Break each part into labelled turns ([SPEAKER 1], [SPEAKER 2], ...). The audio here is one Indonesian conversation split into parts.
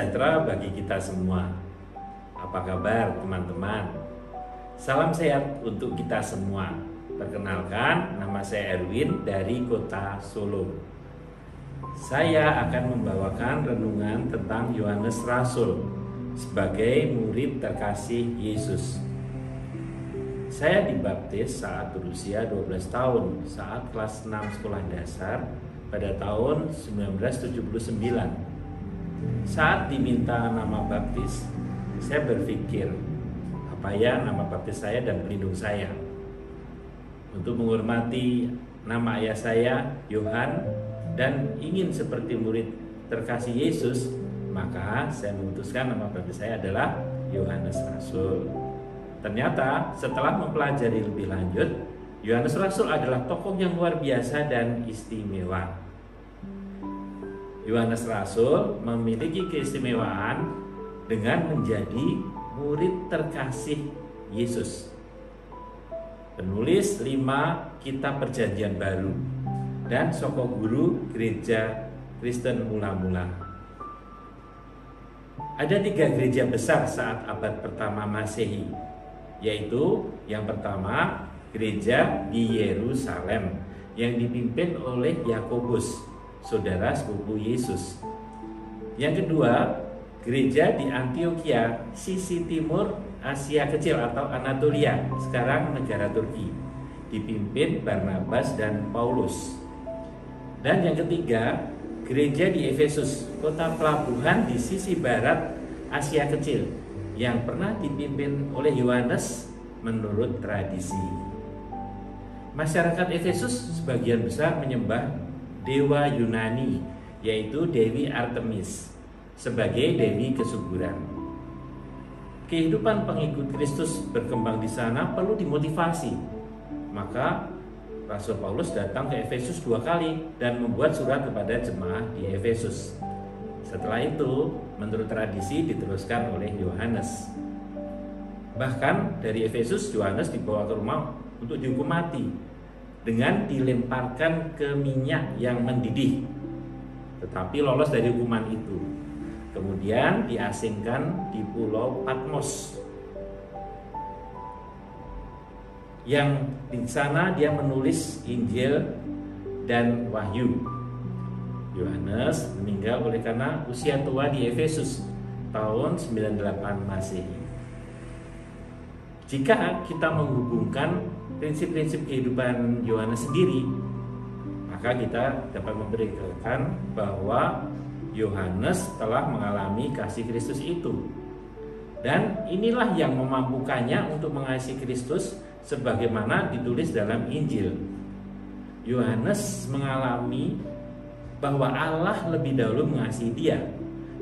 [SPEAKER 1] sejahtera bagi kita semua. Apa kabar teman-teman? Salam sehat untuk kita semua. Perkenalkan, nama saya Erwin dari kota Solo. Saya akan membawakan renungan tentang Yohanes Rasul sebagai murid terkasih Yesus. Saya dibaptis saat berusia 12 tahun, saat kelas 6 sekolah dasar pada tahun 1979. Saat diminta nama baptis, saya berpikir, apa ya nama baptis saya dan pelindung saya? Untuk menghormati nama ayah saya, Yohan, dan ingin seperti murid terkasih Yesus, maka saya memutuskan nama baptis saya adalah Yohanes Rasul. Ternyata setelah mempelajari lebih lanjut, Yohanes Rasul adalah tokoh yang luar biasa dan istimewa. Yohanes Rasul memiliki keistimewaan dengan menjadi murid terkasih Yesus. Penulis 5 kitab Perjanjian Baru dan soko guru gereja Kristen mula-mula. Ada 3 gereja besar saat abad pertama Masehi, yaitu yang pertama gereja di Yerusalem yang dipimpin oleh Yakobus, saudara sepupu Yesus. Yang kedua, gereja di Antioquia, sisi timur Asia Kecil atau Anatolia, sekarang negara Turki, dipimpin Barnabas dan Paulus. Dan yang ketiga, gereja di Efesus, kota pelabuhan di sisi barat Asia Kecil, yang pernah dipimpin oleh Yohanes menurut tradisi. Masyarakat Efesus sebagian besar menyembah dewa Yunani, yaitu Dewi Artemis, sebagai dewi kesuburan. Kehidupan pengikut Kristus berkembang di sana perlu dimotivasi. Maka Rasul Paulus datang ke Efesus 2 kali dan membuat surat kepada jemaah di Efesus. Setelah itu, menurut tradisi diteruskan oleh Yohanes. Bahkan dari Efesus, Yohanes dibawa ke Roma untuk dihukum mati dengan dilemparkan ke minyak yang mendidih, tetapi lolos dari hukuman itu. Kemudian diasingkan di pulau Patmos, yang di sana dia menulis Injil dan Wahyu. Yohanes meninggal oleh karena usia tua di Efesus tahun 98 Masehi. Jika kita menghubungkan prinsip-prinsip kehidupan Yohanes sendiri, maka kita dapat memberikan bahwa Yohanes telah mengalami kasih Kristus itu. Dan inilah yang memampukannya untuk mengasihi Kristus sebagaimana ditulis dalam Injil. Yohanes mengalami bahwa Allah lebih dahulu mengasihi dia,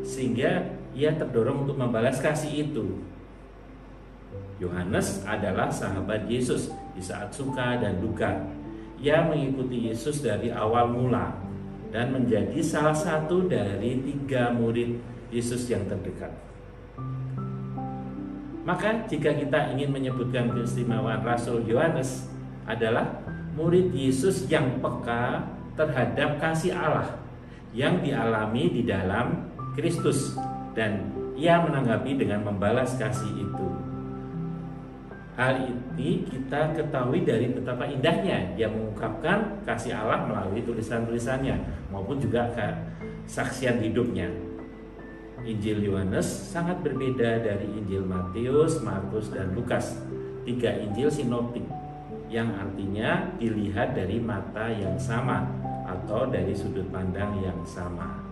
[SPEAKER 1] sehingga ia terdorong untuk membalas kasih itu. Yohanes adalah sahabat Yesus di saat suka dan duka. Ia mengikuti Yesus dari awal mula dan menjadi salah satu dari 3 murid Yesus yang terdekat. Maka jika kita ingin menyebutkan keistimewaan Rasul Yohanes adalah murid Yesus yang peka terhadap kasih Allah yang dialami di dalam Kristus, dan ia menanggapi dengan membalas kasih itu. Hal ini kita ketahui dari betapa indahnya dia mengungkapkan kasih Allah melalui tulisan-tulisannya maupun juga kesaksian hidupnya. Injil Yohanes sangat berbeda dari Injil Matius, Markus, dan Lukas, 3 Injil sinoptik, yang artinya dilihat dari mata yang sama atau dari sudut pandang yang sama.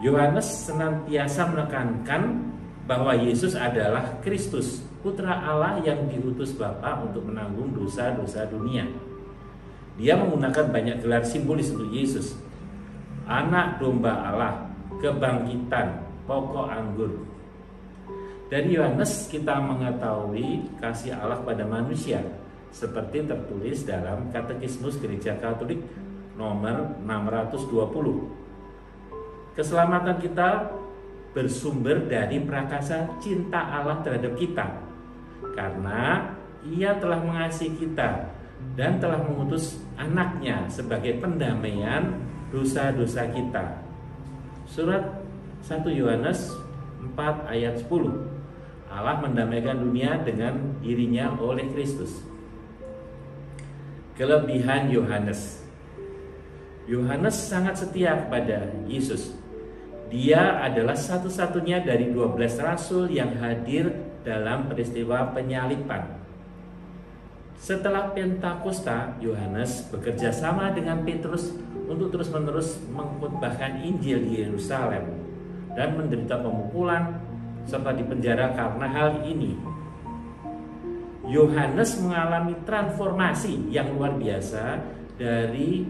[SPEAKER 1] Yohanes senantiasa menekankan bahwa Yesus adalah Kristus, Putra Allah yang diutus Bapa untuk menanggung dosa-dosa dunia. Dia menggunakan banyak gelar simbolis untuk Yesus. Anak domba Allah, kebangkitan, pokok anggur. Dari Yohanes kita mengetahui kasih Allah pada manusia, seperti tertulis dalam Katekismus Gereja Katolik nomor 620. Keselamatan kita bersumber dari prakasa cinta Allah terhadap kita, karena Ia telah mengasihi kita dan telah mengutus anaknya sebagai pendamaian dosa-dosa kita. Surat 1 Yohanes 4 ayat 10. Allah mendamaikan dunia dengan dirinya oleh Kristus. Kelebihan Yohanes. Yohanes sangat setia kepada Yesus. Dia adalah satu-satunya dari 12 rasul yang hadir dalam peristiwa penyaliban. Setelah Pentakosta, Yohanes bekerja sama dengan Petrus untuk terus-menerus mengkhotbahkan Injil di Yerusalem dan menderita pemukulan serta dipenjara karena hal ini. Yohanes mengalami transformasi yang luar biasa dari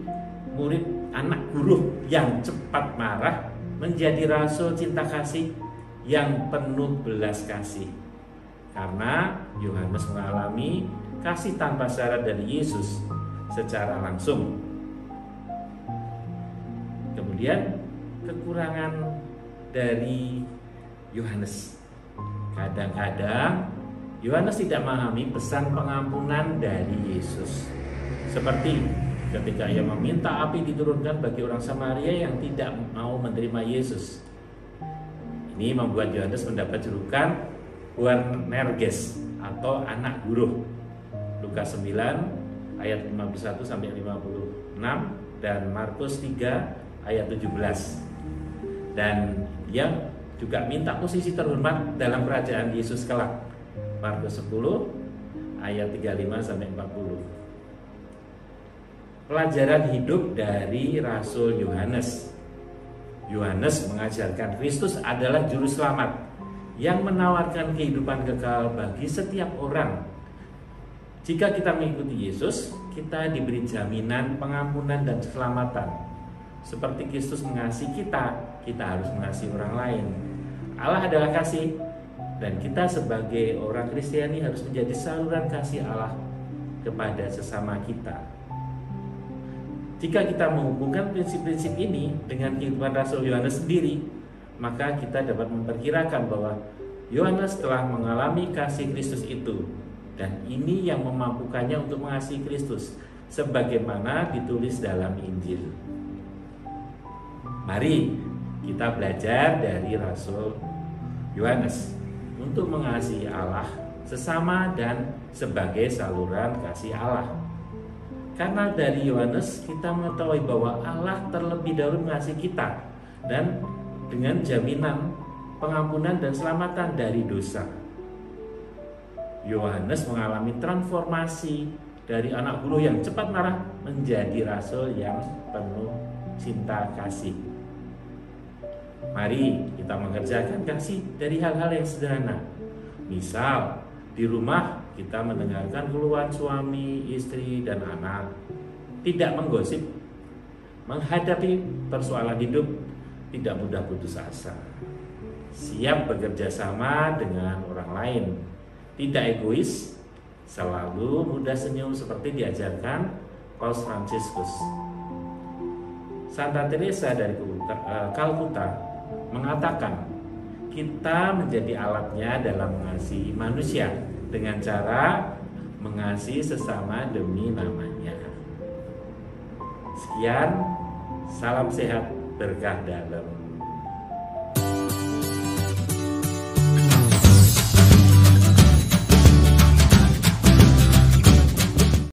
[SPEAKER 1] murid anak guru yang cepat marah menjadi rasul cinta kasih yang penuh belas kasih. Karena Yohanes mengalami kasih tanpa syarat dari Yesus secara langsung. Kemudian kekurangan dari Yohanes. Kadang-kadang Yohanes tidak memahami pesan pengampunan dari Yesus. Seperti ketika ia meminta api diturunkan bagi orang Samaria yang tidak mau menerima Yesus. Ini membuat Yohanes mendapat julukan Boanerges atau anak buruh. Lukas 9 ayat 51 sampai 56 dan Markus 3 ayat 17. Dan dia juga minta posisi terhormat dalam kerajaan Yesus kelak. Markus 10 ayat 35 sampai 40. Pelajaran hidup dari Rasul Yohanes. Yohanes mengajarkan Kristus adalah juru selamat yang menawarkan kehidupan kekal bagi setiap orang. Jika kita mengikuti Yesus, kita diberi jaminan pengampunan dan keselamatan. Seperti Kristus mengasihi kita, kita harus mengasihi orang lain. Allah adalah kasih, dan kita sebagai orang Kristiani harus menjadi saluran kasih Allah kepada sesama kita. Jika kita menghubungkan prinsip-prinsip ini dengan kehidupan Rasul Yohanes sendiri, maka kita dapat memperkirakan bahwa Yohanes telah mengalami kasih Kristus itu, dan ini yang memampukannya untuk mengasihi Kristus sebagaimana ditulis dalam Injil. Mari kita belajar dari Rasul Yohanes untuk mengasihi Allah sesama dan sebagai saluran kasih Allah. Karena dari Yohanes kita mengetahui bahwa Allah terlebih dahulu mengasihi kita dan dengan jaminan pengampunan dan keselamatan dari dosa. Yohanes mengalami transformasi dari anak buruh yang cepat marah menjadi rasul yang penuh cinta kasih. Mari kita mengerjakan kasih dari hal-hal yang sederhana. Misal, di rumah kita mendengarkan keluhan suami, istri, dan anak. Tidak menggosip. Menghadapi persoalan hidup tidak mudah putus asa. Siap bekerja sama dengan orang lain. Tidak egois, selalu mudah senyum seperti diajarkan Paus Fransiskus. Santa Teresa dari Kalkuta mengatakan, kita menjadi alatnya dalam mengasihi manusia dengan cara mengasihi sesama demi namanya. Sekian, salam sehat, berkah dalam.